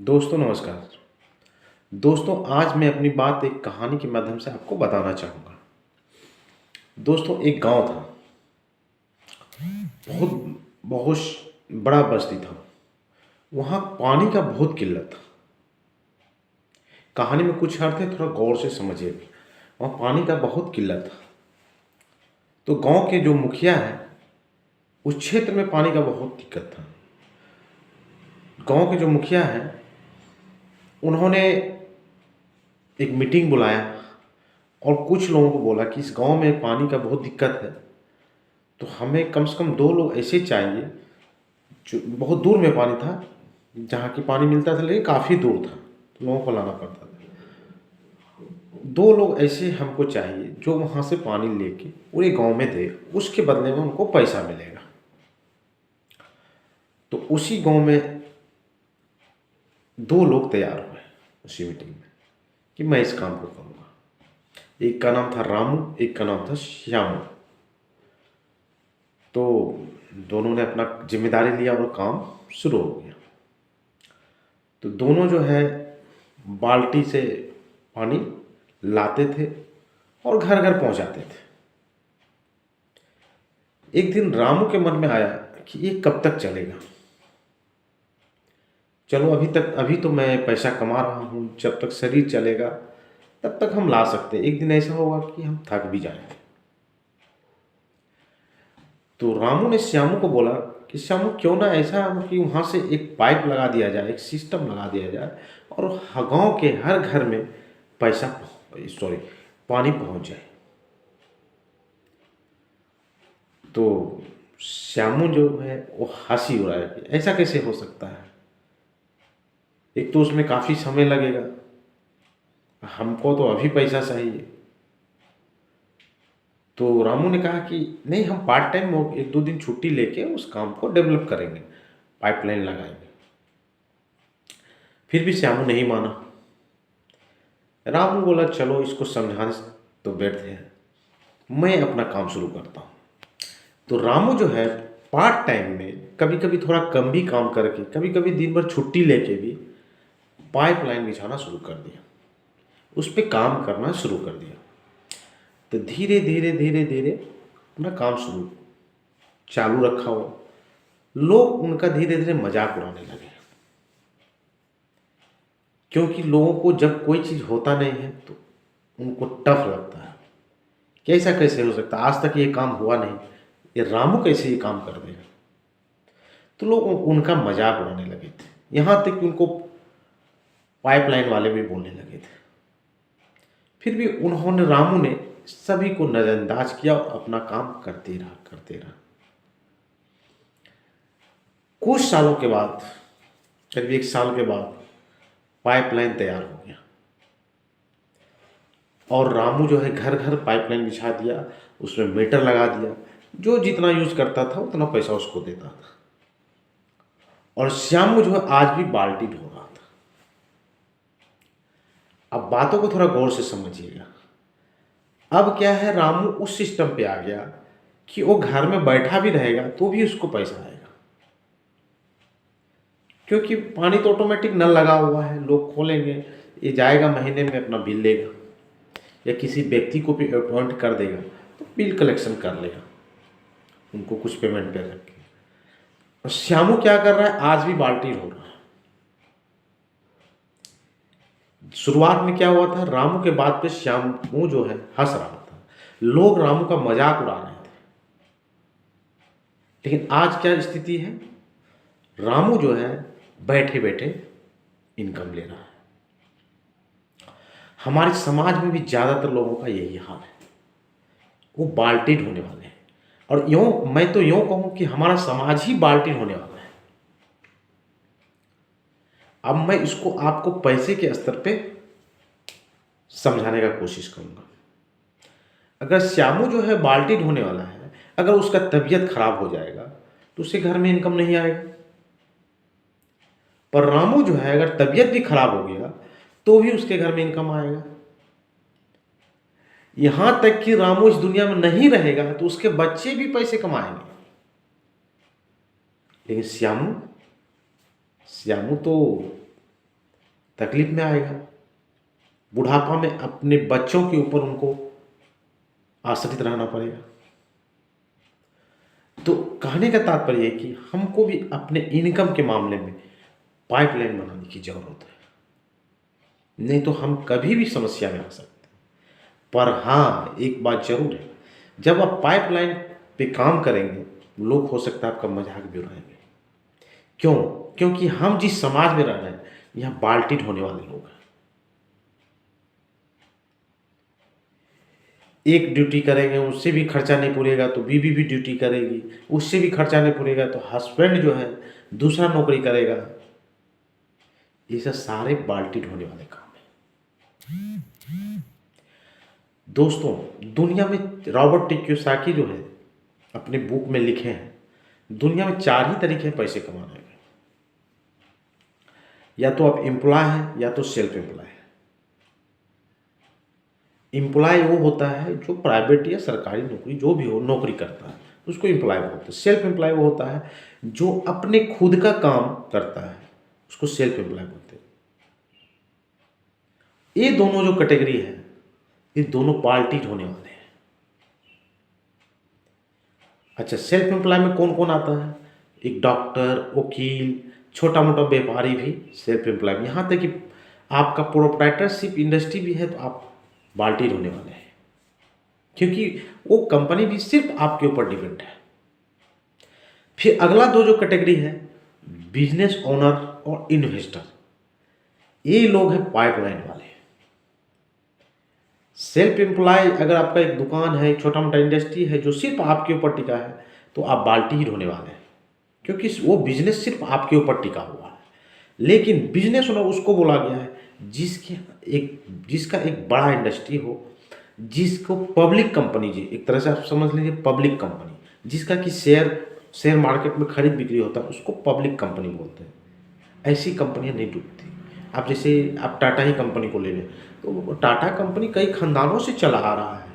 दोस्तों नमस्कार। दोस्तों आज मैं अपनी बात एक कहानी के माध्यम से आपको बताना चाहूँगा। दोस्तों एक गाँव था, बहुत बहुत बड़ा बस्ती था। वहाँ पानी का बहुत किल्लत था। कहानी में कुछ अर्थ है, थोड़ा गौर से समझिए। वहाँ पानी का बहुत किल्लत था। तो गाँव के जो मुखिया हैं, उस क्षेत्र में पानी का बहुत दिक्कत था। गाँव के जो मुखिया हैं, उन्होंने एक मीटिंग बुलाया और कुछ लोगों को बोला कि इस गांव में पानी का बहुत दिक्कत है, तो हमें कम से कम 2 लोग ऐसे चाहिए। जो बहुत दूर में पानी था, जहाँ की पानी मिलता था लेकिन काफ़ी दूर था, तो लोगों को लाना पड़ता था। 2 लोग ऐसे हमको चाहिए जो वहाँ से पानी लेके पूरे गांव में दे, उसके बदले में उनको पैसा मिलेगा। तो उसी गांव में 2 लोग तैयार हुए उसी मीटिंग में कि मैं इस काम को करूँगा। एक का नाम था रामू, एक का नाम था श्यामू। तो दोनों ने अपना जिम्मेदारी लिया और काम शुरू हो गया। तो दोनों जो है बाल्टी से पानी लाते थे और घर घर पहुंचाते थे। एक दिन रामू के मन में आया कि ये कब तक चलेगा। चलो अभी तो मैं पैसा कमा रहा हूँ, जब तक शरीर चलेगा तब तक हम ला सकते हैं। एक दिन ऐसा होगा कि हम थक भी जाएंगे। तो रामू ने श्यामू को बोला कि श्यामू क्यों ना ऐसा हो कि वहाँ से एक पाइप लगा दिया जाए, एक सिस्टम लगा दिया जाए और गांव के हर घर में पैसा सॉरी पानी पहुँच जाए। तो श्यामू जो है वो हंसी उड़ाया कि ऐसा कैसे हो सकता है, एक तो उसमें काफ़ी समय लगेगा, हमको तो अभी पैसा चाहिए। तो रामू ने कहा कि नहीं, हम पार्ट टाइम 1-2 दिन छुट्टी लेके उस काम को डेवलप करेंगे, पाइपलाइन लगाएंगे। फिर भी श्यामू नहीं माना। रामू बोला चलो इसको समझाने तो बैठते हैं, मैं अपना काम शुरू करता हूँ। तो रामू जो है पार्ट टाइम में कभी कभी थोड़ा कम भी काम करके, कभी कभी दिन भर छुट्टी लेके भी पाइपलाइन बिछाना शुरू कर दिया, उस पर काम करना शुरू कर दिया। तो धीरे धीरे धीरे धीरे अपना काम शुरू चालू रखा हुआ। लोग उनका धीरे धीरे मजाक उड़ाने लगे, क्योंकि लोगों को जब कोई चीज़ होता नहीं है तो उनको टफ लगता है कि ऐसा कैसे हो सकता है, आज तक ये काम हुआ नहीं, ये रामू कैसे ये काम कर देगा। तो लोग उनका मजाक उड़ाने लगे थे, यहाँ तक कि उनको पाइपलाइन वाले भी बोलने लगे थे। फिर भी रामू ने सभी को नज़रअंदाज किया और अपना काम करते रहा। कुछ सालों के बाद, करीब 1 साल के बाद पाइपलाइन तैयार हो गया और रामू जो है घर घर पाइपलाइन बिछा दिया, उसमें मीटर लगा दिया, जो जितना यूज करता था उतना पैसा उसको देता था। और श्यामू जो है आज भी बाल्टी ढो रहा था। अब बातों को थोड़ा गौर से समझिएगा। अब क्या है, रामू उस सिस्टम पे आ गया कि वो घर में बैठा भी रहेगा तो भी उसको पैसा आएगा, क्योंकि पानी तो ऑटोमेटिक नल लगा हुआ है, लोग खोलेंगे, ये जाएगा महीने में अपना बिल लेगा, या किसी व्यक्ति को भी अपॉइंट कर देगा तो बिल कलेक्शन कर लेगा, उनको कुछ पेमेंट पे रख के। और श्यामू क्या कर रहा है, आज भी बाल्टी ढो रहा है। शुरुआत में क्या हुआ था, रामू के बात पे श्यामू जो है हंस रहा था, लोग रामू का मजाक उड़ा रहे थे। लेकिन आज क्या स्थिति है, रामू जो है बैठे बैठे इनकम ले रहा है। हमारे समाज में भी ज़्यादातर लोगों का यही हाल है, वो बाल्टी ढोने वाले हैं। और मैं तो यूँ कहूँ कि हमारा समाज ही बाल्टी ढोने वाला है। अब मैं इसको आपको पैसे के स्तर पे समझाने का कोशिश करूँगा। अगर श्यामू जो है बाल्टी ढोने वाला है, अगर उसका तबीयत खराब हो जाएगा तो उसके घर में इनकम नहीं आएगा। पर रामू जो है अगर तबीयत भी खराब हो गया तो भी उसके घर में इनकम आएगा। यहां तक कि रामू इस दुनिया में नहीं रहेगा तो उसके बच्चे भी पैसे कमाएंगे। लेकिन श्यामू श्यामू तो तकलीफ में आएगा, बुढ़ापा में अपने बच्चों के ऊपर उनको आश्रित रहना पड़ेगा। तो कहने का तात्पर्य है कि हमको भी अपने इनकम के मामले में पाइपलाइन बनाने की जरूरत है, नहीं तो हम कभी भी समस्या में आ सकते हैं। पर हाँ, एक बात जरूर है, जब आप पाइपलाइन पे काम करेंगे, लोग हो सकता है आपका मजाक भी उड़ाएंगे। क्यों? क्योंकि हम जिस समाज में रह रहे हैं, यहाँ बाल्टी ढोने वाले लोग हैं। एक ड्यूटी करेंगे, उससे भी खर्चा नहीं पूरेगा तो बीवी भी ड्यूटी करेगी, उससे भी खर्चा नहीं पूरेगा तो हस्बैंड जो है दूसरा नौकरी करेगा। ये सब सारे बाल्टी ढोने वाले काम है। दोस्तों, दुनिया में रॉबर्ट कियोसाकी जो है अपने बुक में लिखे हैं, दुनिया में 4 ही तरीके हैं पैसे कमाने के। या तो आप एम्प्लॉय हैं, या तो सेल्फ एम्प्लॉय है। एम्प्लॉय वो होता है जो प्राइवेट या सरकारी नौकरी जो भी हो नौकरी करता है, उसको एम्प्लॉय बोलते हैं। सेल्फ एम्प्लॉय वो होता है जो अपने खुद का काम करता है, उसको सेल्फ एम्प्लॉय बोलते हैं। ये दोनों जो कैटेगरी है, ये दोनों बाल्टी ढोने वाले हैं। अच्छा, सेल्फ एम्प्लॉय में कौन कौन आता है? एक डॉक्टर, वकील, छोटा मोटा व्यापारी भी सेल्फ एम्प्लॉय में। यहाँ तक कि आपका प्रोप्राइटरशिप इंडस्ट्री भी है तो आप बाल्टी ढोने वाले हैं, क्योंकि वो कंपनी भी सिर्फ आपके ऊपर डिपेंड है। फिर अगला दो जो कैटेगरी है, बिजनेस ओनर और इन्वेस्टर, ये लोग हैं पाइपलाइन वाले। सेल्फ एम्प्लॉय, अगर आपका एक दुकान है, एक छोटा मोटा इंडस्ट्री है जो सिर्फ आपके ऊपर टिका है, तो आप बाल्टी ही ढोने वाले हैं, क्योंकि वो बिजनेस सिर्फ आपके ऊपर टिका हुआ है। लेकिन बिजनेस ओनर उसको बोला गया है जिसका एक बड़ा इंडस्ट्री हो, जिसको पब्लिक कंपनी, जी एक तरह से आप समझ लीजिए पब्लिक कंपनी, जिसका कि शेयर मार्केट में खरीद बिक्री होता है, उसको पब्लिक कंपनी बोलते हैं। ऐसी कंपनियां नहीं डूबती। आप जैसे आप टाटा ही कंपनी को ले लें, तो टाटा कंपनी कई खानदानों से चला आ रहा है,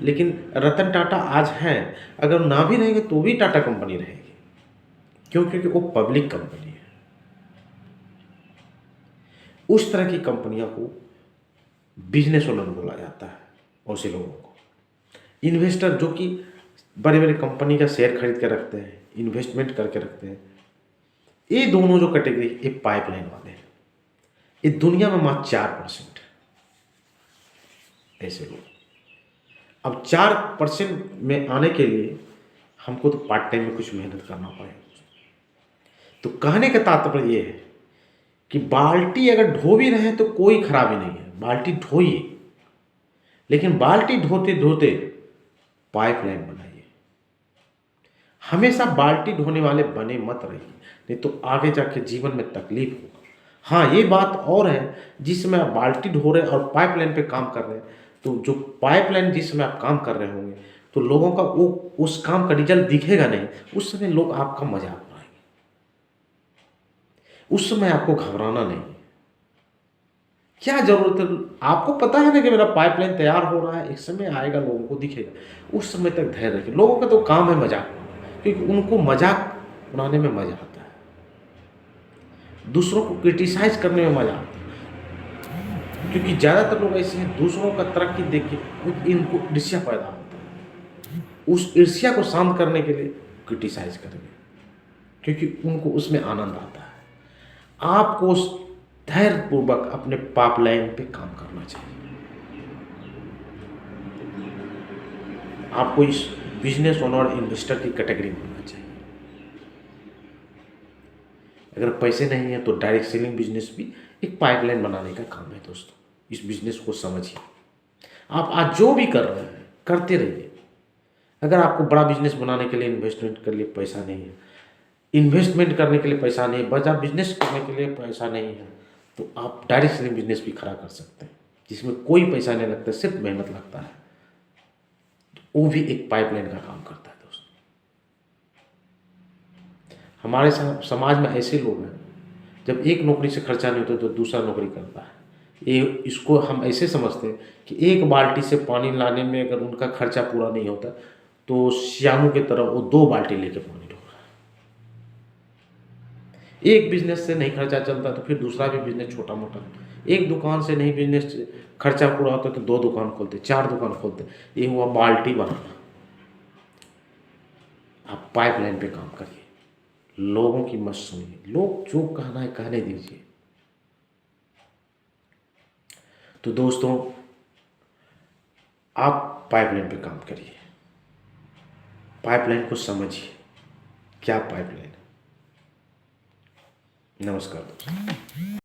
लेकिन रतन टाटा आज हैं, अगर ना भी रहेंगे तो भी टाटा कंपनी रहेगी। क्यों? क्योंकि वो पब्लिक कंपनी है। उस तरह की कंपनियों को बिजनेस ओनर बोला जाता है। ऐसे लोगों को इन्वेस्टर, जो कि बड़े बड़े कंपनी का शेयर खरीद के रखते हैं, इन्वेस्टमेंट करके रखते हैं। ये दोनों जो कैटेगरी, ये पाइपलाइन वाले हैं। ये दुनिया में मात्र 4% ऐसे लोग। अब 4% में आने के लिए हमको तो पार्ट टाइम में कुछ मेहनत करना पड़ेगा। तो कहने का तात्पर्य ये है कि बाल्टी अगर ढो भी रहे तो कोई खराबी नहीं है, बाल्टी ढोइए, लेकिन बाल्टी ढोते ढोते पाइपलाइन बनाइए। हमेशा बाल्टी ढोने वाले बने मत रहिए, नहीं तो आगे जाके जीवन में तकलीफ होगा। हाँ, ये बात और है, जिस समय आप बाल्टी ढो रहे और पाइपलाइन पे काम कर रहे हैं, तो जो पाइपलाइन जिस समय आप काम कर रहे होंगे, तो लोगों का वो उस काम का रिजल्ट दिखेगा नहीं। उस समय लोग आपका मजाक उड़ाएंगे, उस समय आपको घबराना नहीं है। क्या जरूरत है? आपको पता है ना कि मेरा पाइपलाइन तैयार हो रहा है, एक समय आएगा लोगों को दिखेगा। उस समय तक धैर्य रखिए। लोगों का तो काम है मजाक उड़ाना, क्योंकि उनको मजाक उड़ाने में मजा आता है, दूसरों को क्रिटिसाइज करने में मजा आता है। क्योंकि ज़्यादातर लोग ऐसे हैं, दूसरों का तरक्की देख के इनको ईर्ष्या पैदा होता है। उस ईर्ष्या को शांत करने के लिए क्रिटिसाइज करेंगे, क्योंकि उनको उसमें आनंद आता है। आपको धैर्यपूर्वक अपने पाइपलाइन पे काम करना चाहिए। आपको इस बिजनेस ओनर और इन्वेस्टर की कैटेगरी में होना चाहिए। अगर पैसे नहीं है तो डायरेक्ट सेलिंग बिजनेस भी एक पाइपलाइन बनाने का काम है। दोस्तों, इस बिजनेस को समझिए। आप आज जो भी कर रहे हैं करते रहिए। अगर आपको बड़ा बिजनेस बनाने के लिए इन्वेस्टमेंट के लिए पैसा नहीं है, इन्वेस्टमेंट करने के लिए पैसा नहीं है, बड़ा बिजनेस करने के लिए पैसा नहीं है, तो आप डायरेक्ट सेलिंग बिजनेस भी खड़ा कर सकते हैं, जिसमें कोई पैसा नहीं लगता, सिर्फ मेहनत लगता है। तो वो भी एक पाइपलाइन का काम करता है। दोस्तों, हमारे समाज में ऐसे लोग हैं, जब एक नौकरी से खर्चा नहीं होता तो दूसरा नौकरी करता है। ये इसको हम ऐसे समझते हैं कि एक बाल्टी से पानी लाने में अगर उनका खर्चा पूरा नहीं होता, तो श्यामू की तरह वो 2 बाल्टी लेके पानी ढो रहा है। एक बिजनेस से नहीं खर्चा चलता तो फिर दूसरा भी बिजनेस छोटा मोटा, एक दुकान से नहीं बिजनेस खर्चा पूरा होता तो 2 दुकान खोलते, 4 दुकान खोलते। ये हुआ बाल्टी बनाना। आप पाइपलाइन पे काम करिए, लोगों की मत सुनिए, लोग जो कहना है कहने दीजिए। तो दोस्तों, आप पाइपलाइन पे काम करिए, पाइपलाइन को समझिए, क्या पाइपलाइन है। नमस्कार दोस्तों।